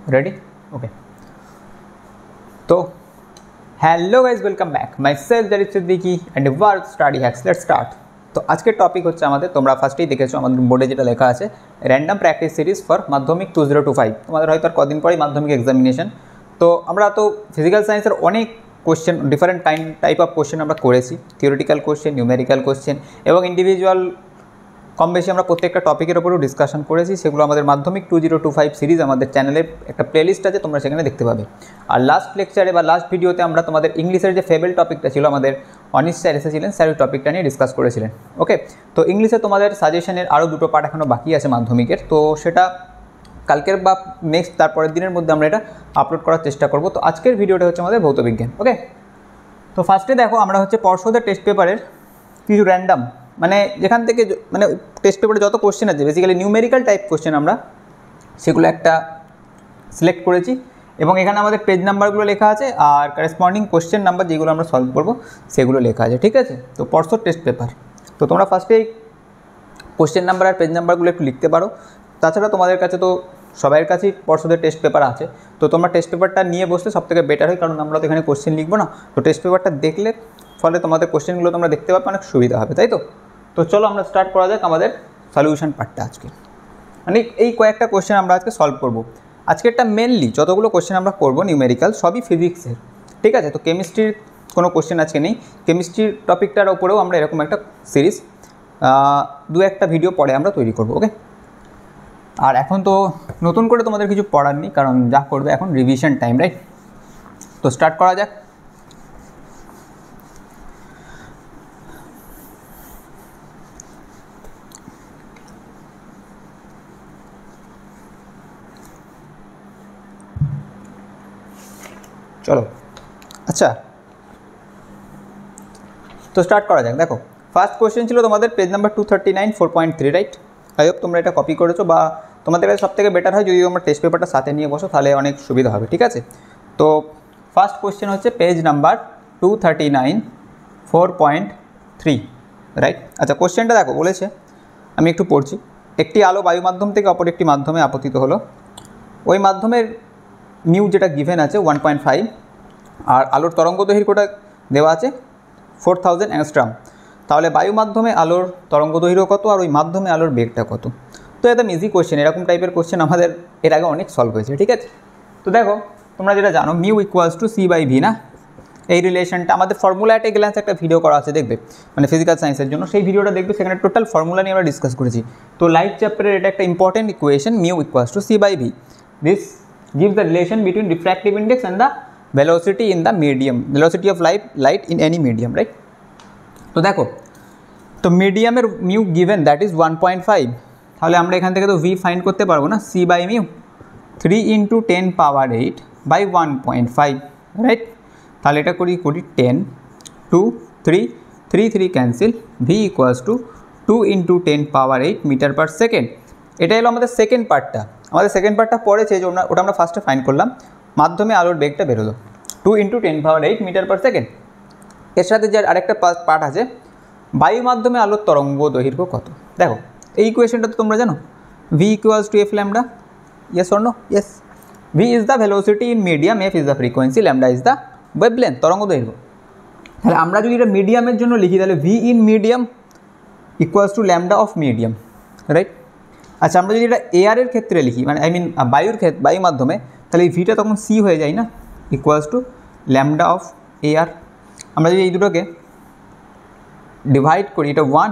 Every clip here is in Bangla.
Ready? Okay. So, hello guys, welcome back. Myself Jarif Siddiqui and World Study Hacks. Let's start. তো আজকের টপিক হচ্ছে আমাদের, তোমরা ফার্স্টেই দেখেছো আমাদের বোর্ডে যেটা লেখা আছে, র্যান্ডম প্র্যাকটিস সিরিজ ফর মাধ্যমিক 2025। তোমাদের হয়তো আর কদিন পরেই মাধ্যমিক এক্সামিনেশন। তো আমরা তো ফিজিক্যাল সায়েন্সের অনেক question, different type of question আমরা করেছি, থিওরিটিক্যাল কোশ্চেন, নিউমেরিক্যাল কোশ্চেন এবং ইন্ডিভিজুয়াল কম বেশি আমরা প্রত্যেকটা টপিকের উপরেও ডিসকাশন করেছি। সেগুলো আমাদের মাধ্যমিক 2025 সিরিজ আমাদের চ্যানেলের একটা প্লেলিস্ট আছে, তোমরা সেখানে দেখতে পাবে। আর লাস্ট লেকচারে বা লাস্ট ভিডিওতে আমরা তোমাদের ইংলিশের যে ফেবেল টপিকটা ছিল, আমাদের অনিশ স্যার এসেছিলেন, স্যার ওই টপিকটা নিয়ে ডিসকাস করেছিলেন। ওকে, তো ইংলিশে তোমাদের সাজেশনের আরও দুটো পার্ট এখনও বাকি আছে মাধ্যমিকের, তো সেটা কালকের বা নেক্সট তারপরের দিনের মধ্যে আমরা এটা আপলোড করার চেষ্টা করব। তো আজকের ভিডিওটা হচ্ছে আমাদের ভৌতবিজ্ঞান। ওকে, তো ফার্স্টে দেখো আমরা হচ্ছে পর্ষদের টেস্ট পেপারের কিছু র্যান্ডাম, মানে যেখান থেকে মানে টেস্ট পেপারে যত কোশ্চেন আছে বেসিক্যালি নিউমেরিক্যাল টাইপ কোশ্চেন আমরা সেগুলো একটা সিলেক্ট করেছি এবং এখানে আমাদের পেজ নাম্বারগুলো লেখা আছে আর করেসপন্ডিং কোশ্চেন নাম্বার যেগুলো আমরা সলভ করব সেগুলো লেখা আছে, ঠিক আছে। তো পর্ষদ টেস্ট পেপার, তো তোমরা ফার্স্টেই কোশ্চেন নাম্বার আর পেজ নাম্বারগুলো একটু লিখতে পারো। তাছাড়া তোমাদের কাছে তো সবাইয়ের কাছেই পর্ষদের টেস্ট পেপার আছে, তো তোমরা টেস্ট পেপারটা নিয়ে বসলে সবথেকে বেটার হয়, কারণ আমরা তো এখানে কোশ্চেন লিখবো না। তো টেস্ট পেপারটা দেখলে ফলে তোমাদের কোশ্চেনগুলো তোমরা দেখতে পাবে, অনেক সুবিধা হবে, তাই তো। তো চলো আমরা স্টার্ট করা যাক আমাদের সলিউশন পার্টটা আজকে। মানে এই কয়েকটা কোশ্চেন আমরা আজকে সলভ করব। আজকেরটা মেনলি যতগুলো কোশ্চেন আমরা করব নিউমেরিক্যাল সবই ফিজিক্সের, ঠিক আছে। তো কেমিস্ট্রির কোনো কোশ্চেন আজকে নেই, কেমিস্ট্রির টপিকটার ওপরেও আমরা এরকম একটা সিরিজ দু একটা ভিডিও পরে আমরা তৈরি করব। ওকে, আর এখন তো নতুন করে তোমাদের কিছু পড়ার নেই, কারণ যা করবে এখন রিভিশন টাইম, রাইট। তো স্টার্ট করা যাক। চলো, আচ্ছা তো স্টার্ট করা যাক। দেখো ফার্স্ট কোশ্চেন ছিল তোমাদের page number 239 4.3, right. I hope তোমরা এটা কপি করেছো, বা তোমাদের কাছে সবথেকে বেটার হয় যদি তোমরা টেস্ট পেপারটা সাথে নিয়ে বসো, তাহলে অনেক সুবিধা হবে, ঠিক আছে। তো ফার্স্ট কোশ্চেন হচ্ছে পেজ নাম্বার 239 4.3, রাইট। আচ্ছা কোশ্চেনটা দেখো বলেছে, আমি একটু পড়ছি। একটি আলো বায়ু মাধ্যম থেকে অপর একটি মাধ্যমে আপতিত হলো, ওই মাধ্যমের মিউ যেটা গিভেন আছে 1.5 আর আলোর তরঙ্গ দৈর্ঘ্যটা দেওয়া আছে 4000 অ্যাংস্ট্রম। তাহলে বায়ু মাধ্যমে আলোর তরঙ্গ দৈর্ঘ্য কত আর ওই মাধ্যমে আলোর বেগটা কত। তো একদম ইজি কোশ্চেন, এরকম টাইপের কোশ্চেন আমাদের এর আগে অনেক সলভ হয়েছে, ঠিক আছে। তো দেখো তোমরা যেটা জানো মিউ ইকুয়ালস টু c/v না, এই রিলেশনটা আমাদের ফর্মুলা অ্যাট এ গ্ল্যান্স একটা ভিডিও করা আছে, দেখবে মানে ফিজিক্যাল সায়েন্সের জন্য, সেই ভিডিওটা দেখবে, সেখানে টোটাল ফর্মুলা নিয়ে আমরা ডিসকাস করেছি। তো লাইট চ্যাপ্টারের এটা একটা important equation, mu equals to c/v। This gives the relation between refractive index and the velocity in the medium, velocity of light in any medium, right। তো দেখো তো মিডিয়ামের মিউ গিভেন দ্যাট ইজ 1.5, তাহলে আমরা এখান থেকে তো v ফাইন্ড করতে পারবো না, c/mu 3 × 10 পাওয়ার 8 বাই 1.5, রাইট। তাহলে এটা করি 10 2 3 3 3 cancel, v equals to 2 × 10 power 8 metre per second. এটা হলো আমাদের সেকেন্ড পার্টটা। আমাদের সেকেন্ড পার্টটা পড়েছে যে ওটা আমরা ফার্স্টে ফাইন্ড করলাম, মাধ্যমে আলোর বেগটা বেরোলো 2 × 10 পাওয়ার 8 মিটার পার সেকেন্ড। এর সাথে যে আরেকটা পার্ট আছে, বায়ু মাধ্যমে আলোর তরঙ্গ দৈর্ঘ্য কত। দেখো এই ইকুয়েশনটা তো তোমরা জানো, v equals to f lambda, yes or no, yes. v is the velocity in medium, f is the frequency, ল্যামডা ইজ দ্য ওয়েভলেন্থ, তরঙ্গ দৈর্ঘ্য। তাহলে আমরা যদি এটা মিডিয়ামের জন্য লিখি, তাহলে v in medium equals to lambda of medium, right. আচ্ছা আমরা যদি এটা এয়ারের ক্ষেত্রে লিখি, মানে আই মিন বায়ু মাধ্যমে, তাহলে এই ভিটা তখন সি হয়ে যায় না, equals to lambda of air. আমরা যদি এই দুটোকে ডিভাইড করি, এটা 1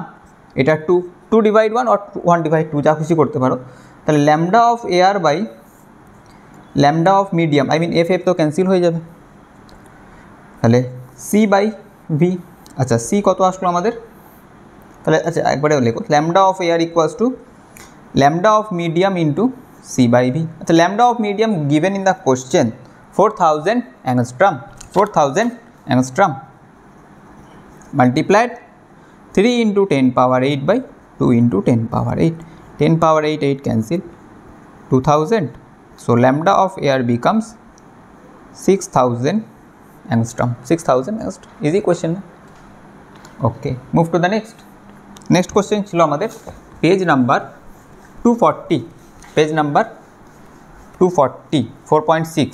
এটা 2, 2 ডিভাইড 1 আর 1 ডিভাইড 2 যা খুশি করতে পারো, তাহলে lambda of air by lambda of medium, I mean f তো ক্যান্সেল হয়ে যাবে, তাহলে c/v। আচ্ছা সি কত আসলো আমাদের, তাহলে আচ্ছা একবারে লেখো, lambda of air equals to lambda of medium into c/v. আচ্ছা lambda of medium given in the question 4000 angstrom, 4000 angstrom multiplied 3 × 10 power 8 by 2 × 10 power 8, 10 power 8 cancel, 2000. So lambda of air becomes 6000 angstrom, 6000 angstrom. Easy question. Okay, move to the next question ছিল আমাদের পেজ নাম্বার 240, পেজ নাম্বার 240 4.6।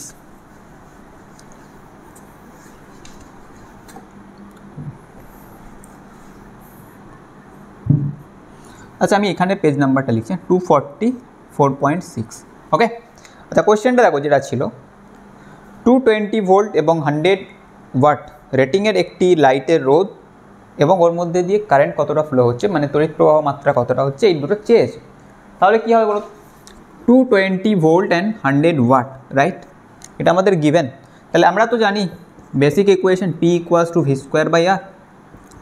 আচ্ছা আমি এখানে পেজ নাম্বারটা লিখছি 240 4.6। ওকে আচ্ছা কোয়েশ্চেনটা দেখো যেটা ছিল 220 ভোল্ট এবং 100 ওয়াট রেটিংয়ের একটি লাইটের রোধ এবং ওর মধ্যে দিয়ে কারেন্ট কতটা ফ্লো হচ্ছে, মানে তড়িৎ প্রবাহ মাত্রা কতটা হচ্ছে, এই দুটো চেয়েছে। তাহলে কী হবে বলো, 220 ভোল্ট অ্যান্ড 100 ওয়াট, রাইট? এটা আমাদের গিভেন। তাহলে আমরা তো জানি basic equation P equals to V square by R,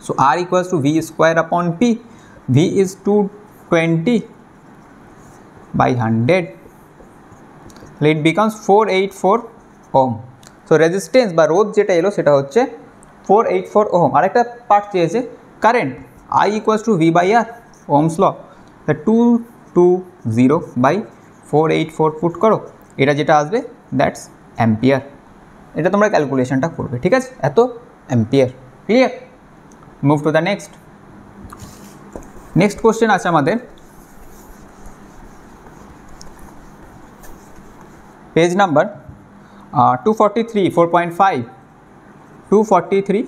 so R equals to V square upon P. V is 220 by 100, it becomes 484 ohm. So resistance বা রোধ যেটা এলো সেটা হচ্ছে 484 ওহম। আরেকটা পার্ট চেয়েছে current, I equals to V by R, ohm's law. 220 বাই 484 পুট করো, এটা যেটা আসবে দ্যাটস অ্যাম্পিয়ার। এটা তোমরা ক্যালকুলেশনটা করবে, ঠিক আছে? এত ampere. Clear? Move to the next. Next question আছে আমাদের পেজ নাম্বার 243 4.5। 243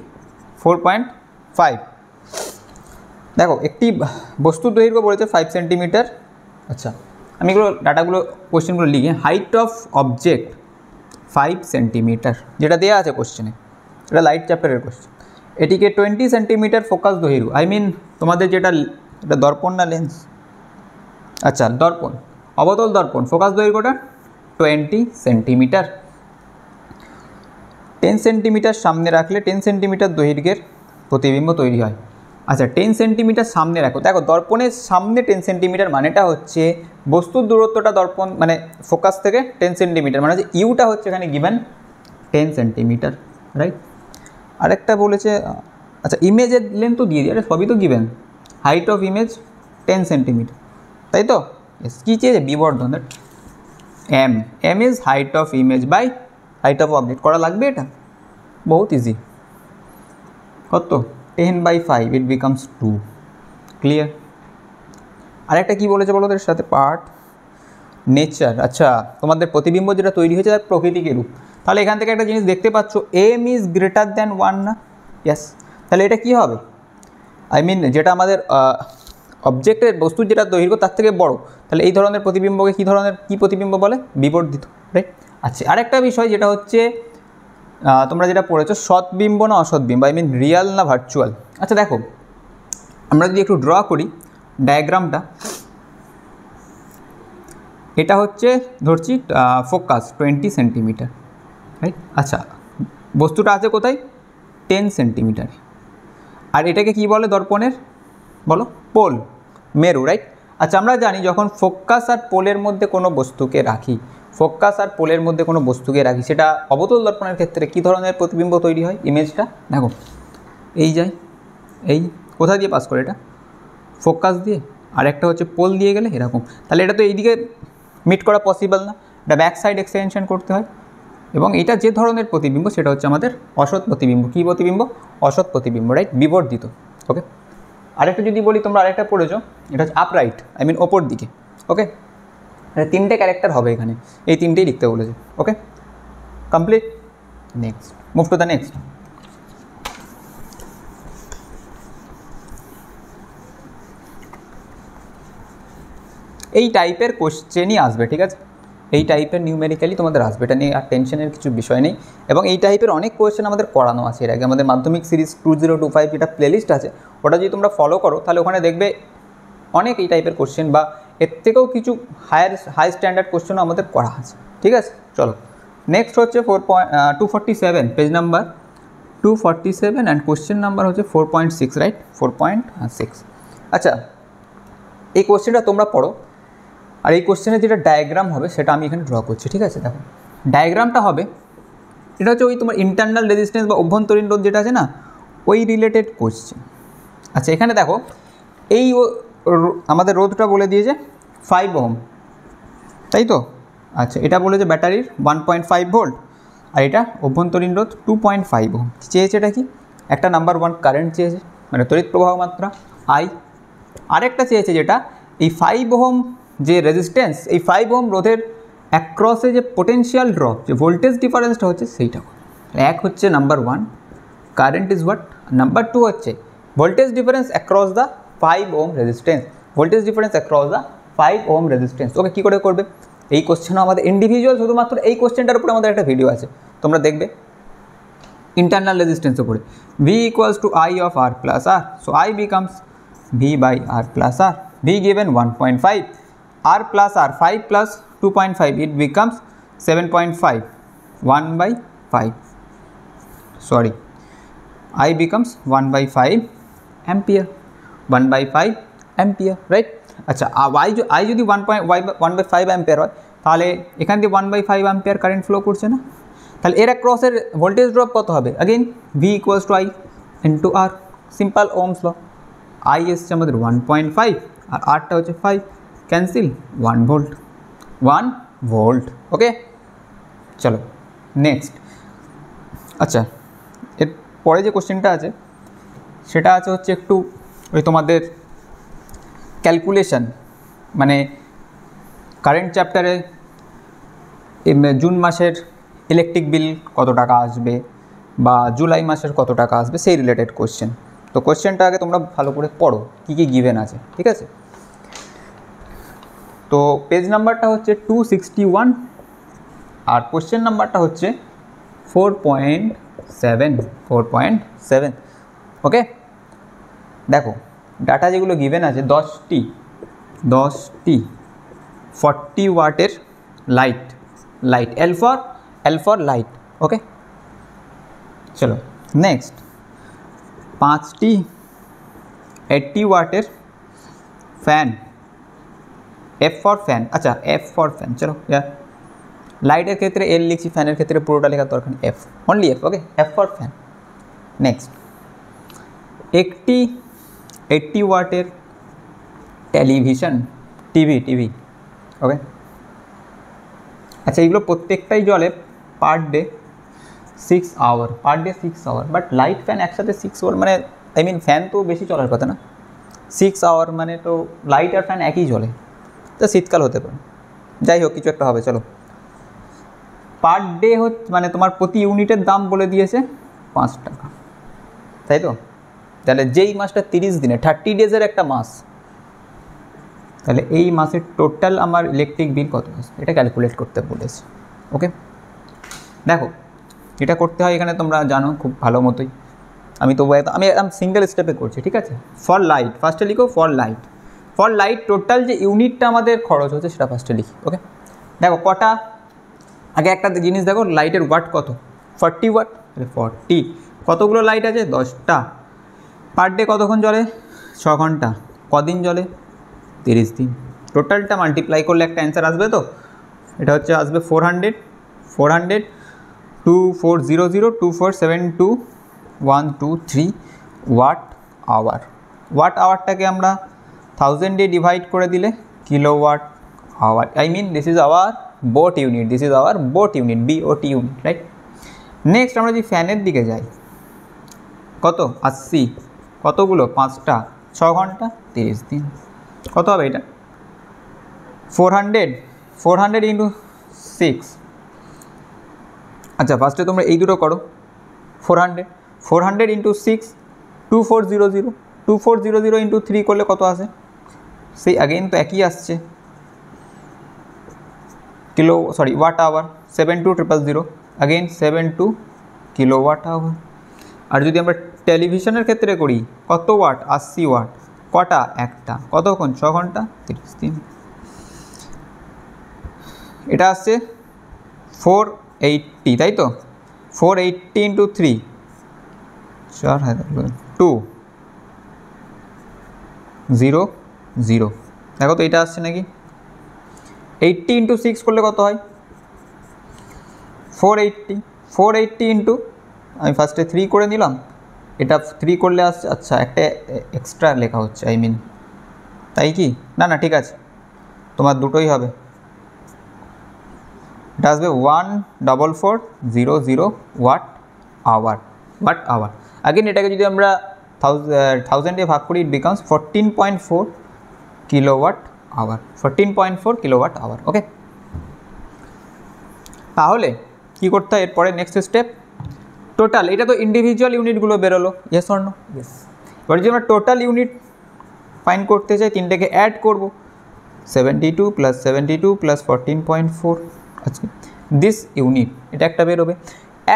4.5 দেখো একটি বস্তুর দৈর্ঘ্য বলেছে 5 সেন্টিমিটার। আচ্ছা আমি এগুলো ডাটাগুলো কোশ্চেনগুলো লিখি। হাইট অফ অবজেক্ট 5 সেন্টিমিটার, যেটা দেওয়া আছে কোশ্চেনে, এটা লাইট চ্যাপ্টারের কোশ্চেন। এটিকে 20 সেন্টিমিটার ফোকাস দৈর্ঘ্য, আই মিন তোমাদের যেটা এটা দর্পণ না লেন্স, আচ্ছা দর্পণ, অবতল দর্পণ, ফোকাস দৈর্ঘ্যটা 20 সেন্টিমিটার। 10 সেন্টিমিটার সামনে রাখলে 10 সেন্টিমিটার দৈর্ঘ্যের প্রতিবিম্ব তৈরি হয়। আচ্ছা 10 সেন্টিমিটার সামনে রাখো, দেখো দর্পণের সামনে 10 সেন্টিমিটার মানেটা হচ্ছে বস্তুর দূরত্বটা দর্পণ মানে ফোকাস থেকে 10 সেন্টিমিটার, মানে হচ্ছে ইউটা হচ্ছে এখানে গিভেন 10 সেন্টিমিটার, রাইট? আরেকটা বলেছে আচ্ছা ইমেজের লেন্থও দিয়ে দিই, আরে সবই তো given. Height of image 10 centimetre, তাই তো? কী চেয়েছে? বিবর্ধন, that M. M is height of image by height of object. করা লাগবে এটা, বহুত ইজি। কত? 10/5, ইট বিকামস 2। ক্লিয়ার? আরেকটা কী বলেছে বলো এর সাথে পার্ট নেচার। আচ্ছা তোমাদের প্রতিবিম্ব যেটা তৈরি হয়েছে তার প্রকৃতিকে রূপ। তাহলে এখান থেকে একটা জিনিস দেখতে পাচ্ছ, এম ইজ গ্রেটার দ্যান 1 না? ইয়েস। তাহলে এটা কী হবে? আই মিন যেটা আমাদের অবজেক্টের বস্তুর যেটা দৈর্ঘ্য তার থেকে বড়, তাহলে এই ধরনের প্রতিবিম্বকে কী ধরনের কী প্রতিবিম্ব বলে? বিবর্ধিত, রাইট? আচ্ছা আরেকটা বিষয় যেটা হচ্ছে তোমরা যেটা পড়েছো সৎবিম্ব না অসৎবিম্ব, আই মিন রিয়াল না ভার্চুয়াল। আচ্ছা দেখো আমরা যদি একটু ড্র করি ডায়াগ্রামটা, এটা হচ্ছে ধরছি ফোকাস 20 সেন্টিমিটার, রাইট? আচ্ছা বস্তুটা আছে কোথায়? 10 সেন্টিমিটারে। আর এটাকে কি বলে দর্পণের? বলো পোল, মেরু, রাইট? আচ্ছা আমরা জানি যখন ফোকাস আর পোলের মধ্যে কোনো বস্তুকে রাখি, ফোকাস আর পোলের মধ্যে কোনো বস্তুকে রাখি, সেটা অবতল দর্পণের ক্ষেত্রে কী ধরনের প্রতিবিম্ব তৈরি হয়? ইমেজটা দেখো এই যায়, এই কোথা দিয়ে পাস করে? এটা ফোকাস দিয়ে, আর একটা হচ্ছে পোল দিয়ে গেলে এরকম। তাহলে এটা তো এইদিকে মিট করা পসিবল না, এটা ব্যাক সাইড এক্সটেনশন করতে হয়। এবং এটা যে ধরনের প্রতিবিম্ব সেটা হচ্ছে আমাদের অসৎ প্রতিবিম্ব। কী প্রতিবিম্ব? অসৎ প্রতিবিম্ব, রাইট? বিবর্ধিত। ওকে আরেকটা যদি বলি, তোমরা আরেকটা পড়েছো, এটা হচ্ছে আপরাইট, আই মিন ওপর দিকে। ওকে তিনটে ক্যারেক্টার হবে এখানে, এই তিনটেই লিখতে বলেছে। ওকে complete. Next, move to the next. এই টাইপের কোশ্চেনই আসবে, ঠিক আছে? এই টাইপের নিউমেরিক্যালি তোমাদের আসবে, এটা নিয়ে আর টেনশনের কিছু বিষয় নেই। এবং এই টাইপের অনেক কোয়েশ্চেন আমাদের করানো আছে এর আগে, আমাদের মাধ্যমিক সিরিজ 2025 যেটা প্লেলিস্ট আছে ওটা যদি তোমরা ফলো করো তাহলে ওখানে দেখবে অনেক এই টাইপের কোশ্চেন বা এর থেকেও কিছু হাই স্ট্যান্ডার্ড কোশ্চেনও আমাদের করা আছে, ঠিক আছে? চলো নেক্সট হচ্ছে 247 page number 247 and question number হচ্ছে 4.6, রাইট? 4.6। আচ্ছা এই কোশ্চেনটা তোমরা পড়ো, আর এই কোশ্চেনের যেটা ডায়াগ্রাম হবে সেটা আমি এখানে ড্র করছি, ঠিক আছে? দেখো ডায়াগ্রামটা হবে, এটা হচ্ছে ওই তোমার ইন্টারনাল রেজিস্ট্যান্স বা অভ্যন্তরীণ রোধ যেটা আছে না, ওই রিলেটেড কোশ্চেন। আচ্ছা এখানে দেখো এই আমাদের রোধটা বলে দিয়েছে 5 ওহম, তাই তো? আচ্ছা এটা বলেছে ব্যাটারির 1.5 ভোল্ট, আর এটা অভ্যন্তরীণ রোধ 2.5 ওহম। চেয়েছে এটা কি? একটা নাম্বার 1 কারেন্ট চেয়েছে, মানে তড়িৎ প্রবাহ মাত্রা আই। আরেকটা চেয়েছে যেটা এই 5 ওহম যে রেজিস্ট্যান্স, এই 5 ওহম রোধের অ্যাক্রসে যে পোটেনশিয়াল ড্রপ, যে ভোল্টেজ ডিফারেন্সটা হচ্ছে সেইটা। এক হচ্ছে number 1 current is what, number 2 হচ্ছে voltage difference across the 5 ohm resistance, voltage difference across the 5 ohm resistance. Okay, কী করে করবে? এই কোশ্চেনও আমাদের ইন্ডিভিজুয়াল, শুধুমাত্র এই কোশ্চেনটার উপরে আমাদের একটা ভিডিও আছে, তোমরা দেখবে ইন্টারনাল রেজিস্ট্যান্স উপরে। V equals to I of R plus R, so I becomes V by R plus R, V given 1.5, R plus R 5 plus 2.5, it becomes 7.5, 1 by 5, sorry, I becomes 1 by 5 ampere, 1 by 5 ampere, right? আচ্ছা, I যদি 1 by 5 ampere হয়, তাহলে এখান দিয়ে 1 by 5 ampere কারেন্ট ফ্লো করছে না? তাহলে এর অ্যাক্রসের ভোল্টেজ ড্রপ কত হবে? Again V equals to I into R, simple ohm's law. I এসছে আমাদের 1.5 আর Rটা হচ্ছে 5, ক্যান্সেল, 1 ভোল্ট, 1 ভোল্ট। ওকে, চলো নেক্সট। আচ্ছা, এর পরে যে কোশ্চেনটা আছে সেটা আছে হচ্ছে একটু ওই তোমাদের ক্যালকুলেশন, মানে কারেন্ট চ্যাপ্টারে জুন মাসের ইলেকট্রিক বিল কত টাকা আসবে বা জুলাই মাসের কত টাকা আসবে, সেই রিলেটেড কোশ্চেন। তো কোশ্চেনটা আগে তোমরা ভালো করে পড়ো, কী কী গিভেন আছে, ঠিক আছে? তো পেজ নাম্বারটা হচ্ছে 261 আর কোশ্চেন নাম্বারটা হচ্ছে 4.7। ওকে, দেখো ডাটা যেগুলো গিভেন আছে, 10টি 40 ওয়াটের লাইট, L for লাইট। ওকে, চলো নেক্সট। 5টি 80 ওয়াটের ফ্যান, F for ফ্যান। আচ্ছা, F for ফ্যান, চলো লাইটের ক্ষেত্রে L লিখছি, ফ্যানের ক্ষেত্রে পুরোটা লেখার দরকার, F, only F। Okay, F for fan. Next, একটি 80 ওয়াটের টেলিভিশন, টিভি। ওকে, আচ্ছা, এগুলো প্রত্যেকটাই জ্বলে per day 6 hour, but light fan একসাথে 6 আওয়ার, মানে আই মিন ফ্যান তো বেশি চলার কথা না, 6 আওয়ার মানে তো লাইট আর ফ্যান একই জ্বলে, তো শীতকাল হতে পারে, যাই হোক কিছু একটা হবে। চলো, পার ডে হচ্ছে মানে তোমার প্রতি ইউনিটের দাম বলে দিয়েছে 5 টাকা, তাই তো? তাহলে যেই মাসটা 30 দিনে 30 ডেজের একটা মাস, তাহলে এই মাসের টোটাল আমার ইলেকট্রিক বিল কত আসবে এটা ক্যালকুলেট করতে বলেছে। ওকে, দেখো এটা করতে হয়, এখানে তোমরা জানো খুব ভালো মতোই, আমি একদম সিঙ্গেল স্টেপে করছি, ঠিক আছে? ফর লাইট ফার্স্টে লিখো, ফর লাইট টোটাল যে ইউনিটটা আমাদের খরচ হচ্ছে সেটা ফার্স্টে লিখি। ওকে, দেখো কটা, আগে একটা জিনিস দেখো, লাইটের ওয়াট কত, 40 ওয়াট, তাহলে 40, কতগুলো লাইট আছে, 10টা, পার ডে কতক্ষণ জ্বলে, 6 ঘন্টা, কদিন জ্বলে, 30 দিন, টোটালটা মাল্টিপ্লাই করলে একটা অ্যান্সার আসবে। তো এটা হচ্ছে আসবে 400 24002472 ওয়াট আওয়ারটাকে আমরা 1000 দিয়ে ডিভাইড করে দিলে kilowatt hour, I mean this is our BOT unit, BOT unit, right? Next আমরা যদি ফ্যানের দিকে যাই, কত 80, কতগুলো, 5টা, 6 ঘন্টা, 30 দিন, কত হবে এটা, 400 ইন্টু 6। আচ্ছা, ফার্স্টে তোমরা এই দুটো করো, 400 ইন্টু 6 2400 ইন্টু 3 করলে কত আসে, সেই আগেন তো একই আসছে, watt hour, 72000, again 72 kilowatt hour. আর যদি আমরা টেলিভিশনের ক্ষেত্রে করি, কত ওয়াট, 80 ওয়াট, কটা, একটা, কতক্ষণ, 6 ঘন্টা, 30 দিন, এটা আসছে 480, তাই তো? 480 ইন্টু 3, 200, দেখো তো এটা আসছে নাকি? 80 ইন্টু 6 করলে কত হয়, 480 ইন্টু, আমি ফার্স্টে 3 করে নিলাম, এটা 3 করলে আসছে, আচ্ছা একটা এক্সট্রা লেখা হচ্ছে, আই মিন, তাই কি? না ঠিক আছে, তোমার দুটোই হবে, এটা আসবে 14400 ওয়াট আওয়ার। আগেন এটাকে যদি আমরা 1000 দিয়ে ভাগ করি, it becomes 14.4 kilowatt hour, 14.4 kilowatt hour. Okay, তাহলে কি করতে হয় এরপরে নেক্সট স্টেপ, টোটাল, এটা তো ইন্ডিভিজুয়াল ইউনিটগুলো বেরোলো, ইয়েস অর নো? ইয়েস। এবার যদি আমরা টোটাল ইউনিট ফাইন্ড করতে চাই, তিনটাকে অ্যাড করবো, 72 + 72 + 14.4, আচ্ছা দিস ইউনিট, এটা একটা বেরোবে।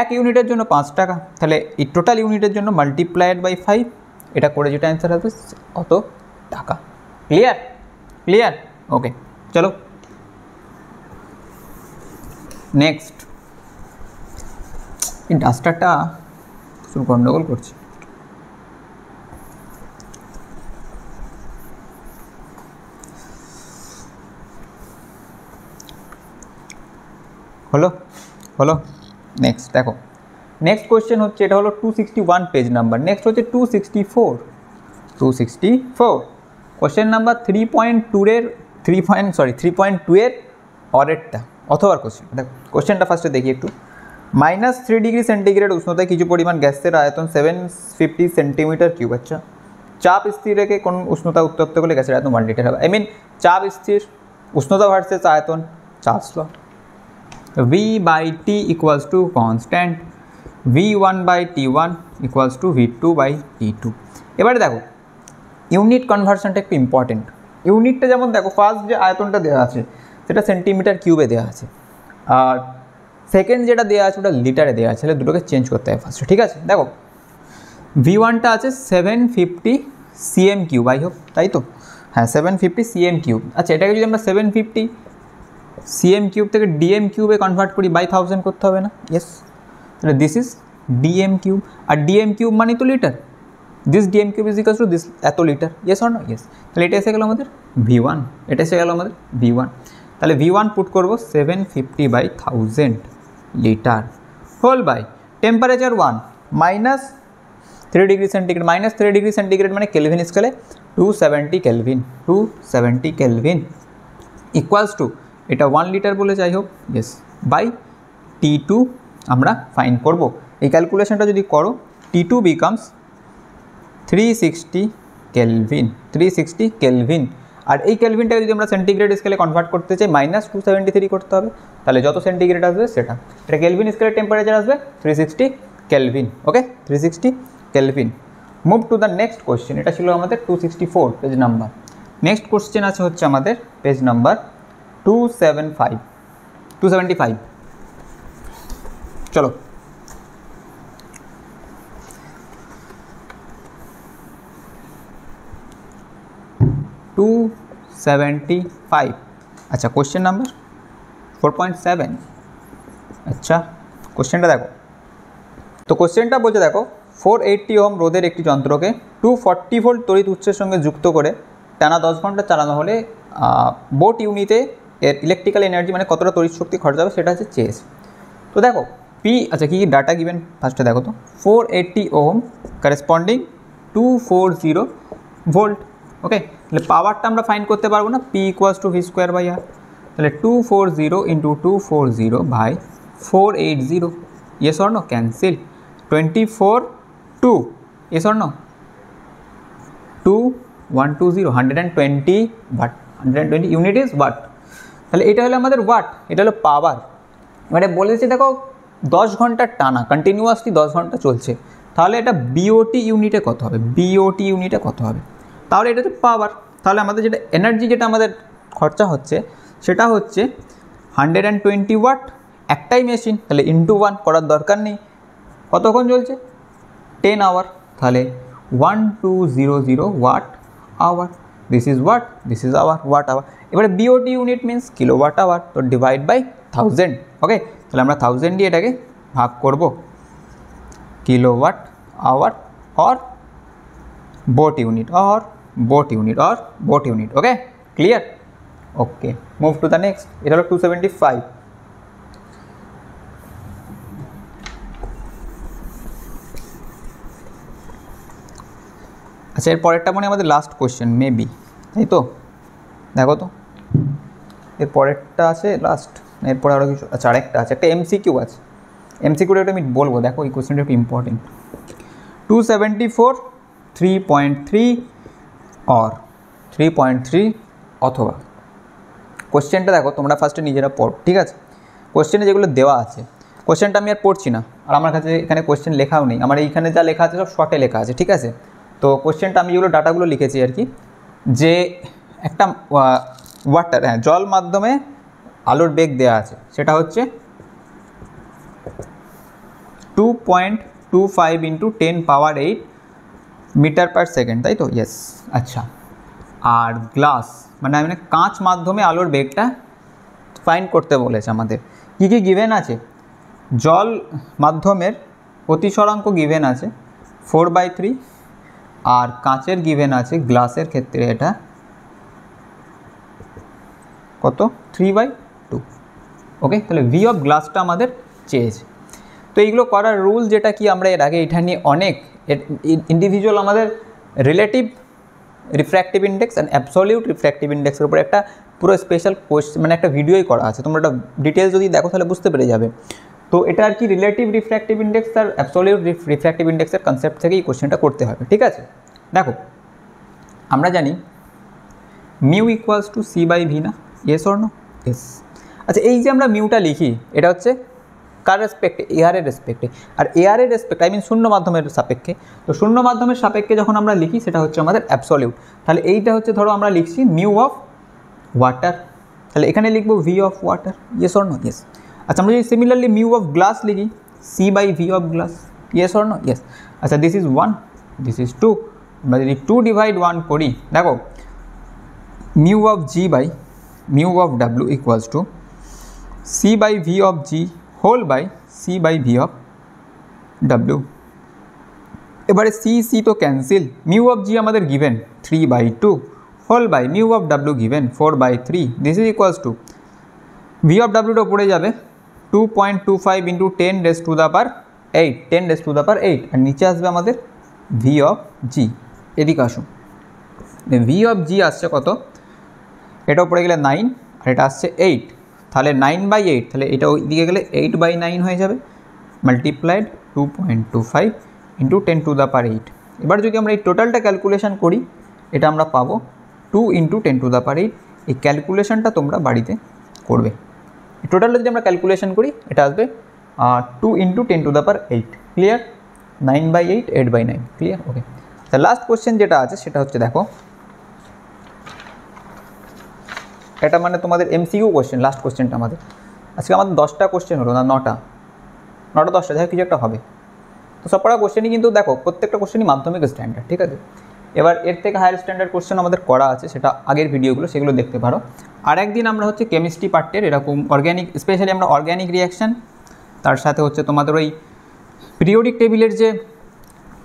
এক ইউনিটের জন্য 5 টাকা, তাহলে এই টোটাল ইউনিটের জন্য মাল্টিপ্লাইড বাই 5, এটা করে যেটা অ্যান্সার হবে অত টাকা। ক্লিয়ার? ক্লিয়ার? ওকে, চলো নেক্সট। এই ডাস্টারটা প্রচুর গন্ডগোল করছে। হলো হলো, নেক্সট দেখো, নেক্সট কোয়েশ্চেন হচ্ছে, এটা হলো 261 পেজ নাম্বার। নেক্সট হচ্ছে 264 কোয়েশ্চেন নাম্বার 3.2 এর 3.2 এর অরেরটা অথবা কোয়েশ্চেন। দেখো কোয়েশ্চেনটা ফার্স্টে দেখি একটু। -3 ডিগ্রি সেন্টিগ্রেড উষ্ণতায় কিছু পরিমাণ গ্যাসের আয়তন 750 সেন্টিমিটার কিউব। আচ্ছা, চাপ স্থির রেখে কোন উষ্ণতা উত্তপ্ত করলে গ্যাসের আয়তন 1 লিটার হবে? আই মিন চাপ স্থির, উষ্ণতা ভার্সেস আয়তন, চার্লস ল। V/T = constant, V1/T1 = V2/T2। এবারে দেখো ইউনিট কনভার্সনটা একটু ইম্পর্টেন্ট। ইউনিটটা যেমন দেখো, ফার্স্ট যে আয়তনটা দেওয়া আছে সেটা সেন্টিমিটার কিউবে দেওয়া আছে, আর সেকেন্ড যেটা দেওয়া আছে ওটা লিটারে দেওয়া আছে, তাহলে দুটোকে চেঞ্জ করতে হয় ফার্স্টে। ঠিক আছে, দেখো V1টা আছে 750 cm3, আই হোপ, তাই তো? হ্যাঁ 750 cm3। আচ্ছা, এটাকে যদি আমরা 750 cm3 থেকে dm3 কনভার্ট করি, বাই 1000 করতে হবে না? ইয়েস, তাহলে this is dm3, R dm3 মানে তো লিটার, দিস dm3 = দিস এত litre, yes or no? Yes. তাহলে এটা এসে গেল আমাদের V1, এটা এসে গেল আমাদের V1। তাহলে V1 পুট করব 750/1000 litre, whole by temperature 1 -3 degree centigrade. -3 degree centigrade মানে কেলভিন স্কেলে 270 কেলভিন, 270 কেলভিন ইকুয়ালস টু, এটা 1 লিটার বলে যাই হোক, ইয়েস, বাই T2 আমরা ফাইন্ড করব। এই ক্যালকুলেশনটা যদি করো, T2 বিকামস 360 কেলভিন, 360 কেলভিন। আর এই কেলভিনটাকে যদি আমরা সেন্টিগ্রেড স্কেলে কনভার্ট করতে চাই, -273 করতে হবে, তাহলে যত সেন্টিগ্রেড আসবে সেটা, এটা কেলভিন স্কেলের টেম্পারেচার আসবে 360 kelvin. Okay, 360 kelvin. Move to the next question. এটা ছিল আমাদের 264 পেজ নাম্বার। নেক্সট কোয়েশ্চেন আছে হচ্ছে আমাদের পেজ নাম্বার 275। চলো, আচ্ছা কোয়েশ্চেন নাম্বার 4.7। আচ্ছা কোয়েশ্চেনটা দেখো, তো কোয়েশ্চেনটা বলছে দেখো 480 ওহম রোধের একটি যন্ত্রকে 240 ভোল্ট তড়িৎ উৎসের সঙ্গে যুক্ত করে টানা 10 ঘন্টা চালানো হলে বোট ইউনিটে এর ইলেকট্রিক্যাল এনার্জি মানে কতটা তড়িৎ শক্তি খরচ হবে সেটা হচ্ছে চেস। তো দেখো পি, আচ্ছা কী কী ডাটা গিভেন ফার্স্টে দেখো তো, 480 ওহম কারেসপন্ডিং 240 ভোল্ট। ওকে, তাহলে পাওয়ারটা আমরা ফাইন্ড করতে পারবো না, P = V²/R। তাহলে 240 × 240/480, yes or no? Cancel. 24 2, yes or no? 2 120, 120 watt, 120 unit is watt. তাহলে এটা হলো আমাদের ওয়াট, এটা হলো পাওয়ার। মানে বলেছে দেখো 10 ঘন্টা টানা কন্টিনিউয়াসলি 10 ঘন্টা চলছে, তাহলে এটা বিওটি ইউনিটে কত হবে? বিওটি ইউনিটে কত হবে? তাহলে এটা হচ্ছে পাওয়ার। তাহলে আমাদের যেটা এনার্জি যেটা আমাদের খরচা হচ্ছে সেটা হচ্ছে 120 ওয়াট, একটাই মেশিন, তাহলে ইন্টু 1 করার দরকার নেই। কতক্ষণ চলছে? 10 আওয়ার, তাহলে 1200 watt hour. This is watt, this is hour, watt hour. এবারে BOT unit means kilowatt hour, তো ডিভাইড বাই 1000। ওকে, তাহলে আমরা 1000 দিয়ে এটাকে ভাগ করব, কিলোওয়াট আওয়ার और बोट यूनिट और बोट यूनिट और BOT unit. Okay, clear? Okay, move to the next. এটা হলো 275। আচ্ছা এর পরেরটা মনে আমাদের লাস্ট কোশ্চেন মেবি, তাই তো? দেখো তো এর পরেরটা আছে লাস্ট, এরপরে আরও কিছু, আচ্ছা আরেকটা আছে, একটা এমসিকিউ আছে। এমসিকিউটা আমি বলবো, দেখো এই কোশ্চেনটা একটু ইম্পর্টেন্ট। 274 3.3 और 3.3 অথবা, কোশ্চেনটা দেখো তোমরা ফার্স্টে নিজেরা পড়ো, ঠিক আছে? কোশ্চেনে যেগুলো দেওয়া আছে, কোশ্চেনটা আমি আর পড়ছি না, আর আমার কাছে এখানে কোশ্চেন লেখাও নেই, আমার এইখানে যা লেখা আছে সব শর্টে লেখা আছে, ঠিক আছে। তো কোশ্চেনটা আমি যেগুলো ডাটাগুলো লিখেছি আর কি, যে একটা ওয়াটার, হ্যাঁ জল মাধ্যমে আলোর বেগ দেওয়া আছে, সেটা হচ্ছে 2.25 × 10⁻8 মিটার পার সেকেন্ড, তাই তো? ইয়েস। আচ্ছা, আর গ্লাস মানে কাঁচ মাধ্যমে আলোর বেগটা ফাইন্ড করতে বলেছে আমাদের। কী কী গিভেন আছে? জল মাধ্যমের প্রতিসরাঙ্ক গিভেন আছে 4/3, আর কাঁচের গিভেন আছে, গ্লাসের ক্ষেত্রে এটা কত? 3/2। ওকে, তাহলে ভি অফ গ্লাসটা আমাদের চেয়েছে। তো এইগুলো করার রুল যেটা কি, আমরা এর আগে এটা নিয়ে অনেক ইন্ডিভিজুয়াল আমাদের relative refractive index and absolute refractive ইন্ডেক্সের উপর একটা পুরো স্পেশাল কোশ্চেন মানে একটা ভিডিওই করা আছে, তোমরা একটা ডিটেলস যদি দেখো তাহলে বুঝতে পেরে যাবে। তো এটা আর কি রিলেটিভ রিফ্র্যাক্টিভ ইন্ডেক্স আর অ্যাবসলিউট রিফ্র্যাক্টিভ ইন্ডেক্সের কনসেপ্ট থেকেই কোশ্চেনটা করতে হবে, ঠিক আছে। দেখো আমরা জানি মিউ ইকুয়ালস টু c/v না, ইয়েস অর নো? ইয়েস। আচ্ছা, এই যে আমরা মিউটা লিখি এটা হচ্ছে কার রেসপেক্টে? এআর এর রেসপেক্টে। আর এআর এর রেসপেক্ট আই মিন শূন্য মাধ্যমের সাপেক্ষে। তো শূন্য মাধ্যমের সাপেক্ষে যখন আমরা লিখি সেটা হচ্ছে আমাদের অ্যাবসলিউট। তাহলে এইটা হচ্ছে ধরো আমরা লিখছি মিউ অফ ওয়াটার, তাহলে এখানে লিখবো V of water, yes or no? Yes. আচ্ছা, আমরা যদি সিমিলারলি মিউ অফ গ্লাস লিখি c/v of glass, yes or no? Yes. আচ্ছা, দিস ইজ 1, দিস ইজ 2, আমরা যদি 2 / 1 করি, দেখো mu of g by mu of w equals to c/v of g whole by c/v of w। এবারে c তো ক্যান্সেল, মিউ অফ g আমাদের given 3/2 whole by mu of w given 4/3, this is equals to v of wটা পড়ে যাবে 2.25 × 10⁻8 আর নিচে আসবে আমাদের v অফ g। এদিকে আসুন, v অফ g আসছে কত? এটাও পড়ে গেলে 9 আর এটা আসছে 8, তাহলে 9/8, তাহলে এটা ওইদিকে গেলে 8/9 হয়ে যাবে, মাল্টিপ্লাইড 2.25 × 10⁸। এবার যদি আমরা এই টোটালটা ক্যালকুলেশন করি, এটা আমরা পাবো 2 × 10⁸। এই ক্যালকুলেশনটা তোমরা বাড়িতে করবে। এই টোটালটা যদি আমরা ক্যালকুলেশন করি এটা আসবে 2 × 10⁸। ক্লিয়ার? 9/8, 8/9, ক্লিয়ার? ওকে। তা লাস্ট কোশ্চেন যেটা আছে সেটা হচ্ছে, দেখো এটা মানে তোমাদের এমসিকিউ কোশ্চেন। লাস্ট কোশ্চেনটা আমাদের আজকে আমাদের 10টা কোশ্চেন হলো, না 9টা 10টা, যাই হোক কিছু একটা হবে। তো সবকটা কোশ্চেনই কিন্তু দেখো প্রত্যেকটা কোশ্চেনই মাধ্যমিক স্ট্যান্ডার্ড, ঠিক আছে। এবার এর থেকে হায়ার স্ট্যান্ডার্ড কোশ্চেন আমাদের করা আছে, সেটা আগের ভিডিওগুলো, সেগুলো দেখতে পারো। আর একদিন আমরা হচ্ছে কেমিস্ট্রি পার্টের এরকম অর্গ্যানিক, স্পেশালি আমরা অর্গ্যানিক রিয়াকশান, তার সাথে হচ্ছে তোমাদের ওই পিরিয়ডিক টেবিলের যে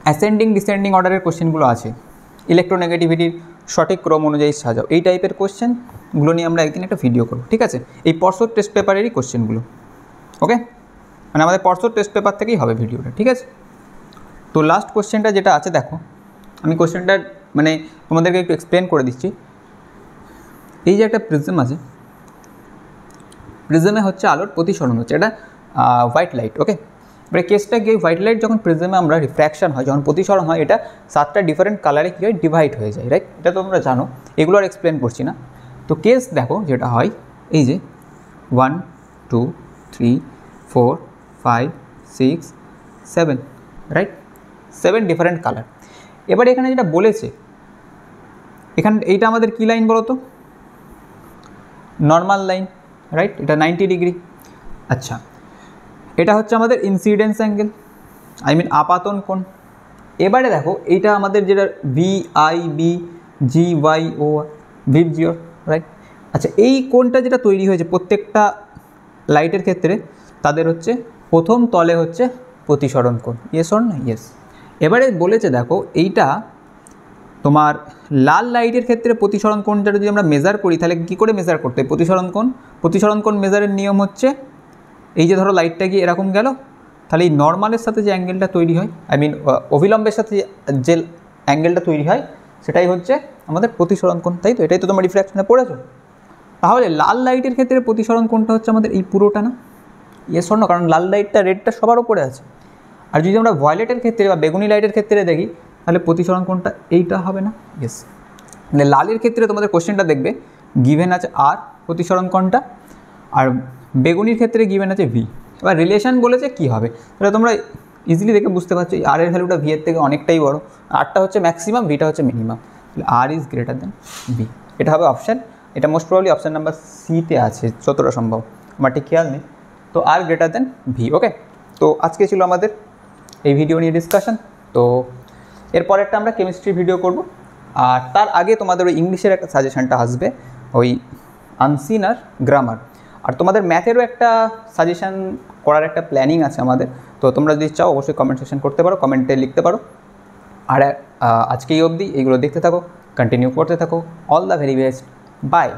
অ্যাসেন্ডিং ডিসেন্ডিং অর্ডারের কোশ্চেনগুলো আছে, ইলেকট্রোনেগেটিভিটির সঠিক ক্রম অনুযায়ী সাজাও, এই টাইপের কোশ্চেনগুলো নিয়ে আমরা একদিন একটা ভিডিও করব, ঠিক আছে। এই পরশোর টেস্ট পেপারেরই কোশ্চেনগুলো, ওকে, মানে আমাদের পরশোর টেস্ট পেপার থেকেই হবে ভিডিওটা, ঠিক আছে। তো লাস্ট কোশ্চেনটা যেটা আছে, দেখো আমি কোশ্চেনটা মানে তোমাদেরকে একটু এক্সপ্লেন করে দিচ্ছি। এই যে একটা প্রিজম আছে, প্রিজমে হচ্ছে আলোর প্রতিসরণ হচ্ছে, এটা হোয়াইট লাইট, ওকে। এবারে কেসটা কি, হোয়াইট লাইট যখন প্রিজমে আমরা রিফ্র্যাকশন হয়, যখন প্রতিসরণ হয়, এটা 7টা ডিফারেন্ট কালারে কী হয়, ডিভাইড হয়ে যায়, রাইট? এটা তোমরা জানো, এগুলো আর এক্সপ্লেন করছি না। তো কেস দেখো যেটা হয়, এই যে 1 2 3 4 5 6 7, রাইট? 7 different colour. এবার এখানে যেটা বলেছে, এখানে এইটা আমাদের কী লাইন বলো তো? Normal line, right? এটা 90 ডিগ্রি। আচ্ছা, এটা হচ্ছে আমাদের ইনসিডেন্স অ্যাঙ্গেল, আই মিন আপাতন কোণ। এবারে দেখো এইটা আমাদের যেটা VIB GYO ভিপজিওর, রাইট? আচ্ছা, এই কোণটা যেটা তৈরি হয়েছে প্রত্যেকটা লাইটের ক্ষেত্রে, তাদের হচ্ছে প্রথম তলে হচ্ছে প্রতিসরণ কোণ, ইয়েস অর না? ইয়েস। এবারে বলেছে দেখো এইটা তোমার লাল লাইটের ক্ষেত্রে প্রতিসরণ কোণটা যদি আমরা মেজার করি, তাহলে কী করে মেজার করতে হয় প্রতিসরণ কোণ? প্রতিসরণ কোণ মেজারের নিয়ম হচ্ছে, এই যে ধরো লাইটটা গিয়ে এরকম গেল, তাহলে এই নর্মালের সাথে যে অ্যাঙ্গেলটা তৈরি হয়, আই মিন অভিলম্বের সাথে যে অ্যাঙ্গেলটা তৈরি হয়, সেটাই হচ্ছে আমাদের প্রতিসরণ কোণ, তাই তো? এটাই তো তোমরা রিফ্র্যাকশনে পড়েছো। তাহলে লাল লাইটের ক্ষেত্রে প্রতিসরণ কোণটা হচ্ছে আমাদের এই পুরোটা না, ইয়েস অর নো? কারণ লাল লাইটটা রেডটা সবার উপরে আছে। আর যদি আমরা ভয়েলেটের ক্ষেত্রে বা বেগুনি লাইটের ক্ষেত্রে দেখি, তাহলে প্রতিসরণ কোণটা এইটা হবে না, ইয়েস। মানে লালের ক্ষেত্রে তোমাদের কোশ্চেনটা দেখবে গিভেন আছে আর প্রতিসরণ কোণটা, আর বেগুনির ক্ষেত্রে গিভেন আছে ভি। এবার রিলেশন বলেছে কি হবে, তাহলে তোমরা ইজিলি দেখে বুঝতে পারছো এই আর এর ভ্যালুটা ভি এর থেকে অনেকটাই বড়, আরটা হচ্ছে ম্যাক্সিমাম, ভিটা হচ্ছে মিনিমাম, তাহলে আর ইজ গ্রেটার দেন বি, এটা হবে অপশান। এটা মোস্ট প্রবাবলি অপশান নাম্বার সিতে আছে যতটা সম্ভব, আমার ঠিক খেয়াল নেই। তো আর গ্রেটার দেন ভি। ওকে, তো আজকে ছিল আমাদের এই ভিডিও নিয়ে ডিসকাশন। তো এরপরেরটা আমরা কেমিস্ট্রি ভিডিও করব, আর তার আগে তোমাদের ওই ইংলিশের একটা সাজেশনটা আসবে, ওই আনসিন আর গ্রামার। আর তোমাদের ম্যাথেরও একটা সাজেশন করার একটা প্ল্যানিং আছে আমাদের, তো তোমরা যদি চাও অবশ্যই কমেন্ট সেকশন করতে পারো, কমেন্টে লিখতে পারো। আর আজকে এই অবধি এইগুলো দেখতে থাকো, কন্টিনিউ করতে থাকো। All the very best, by.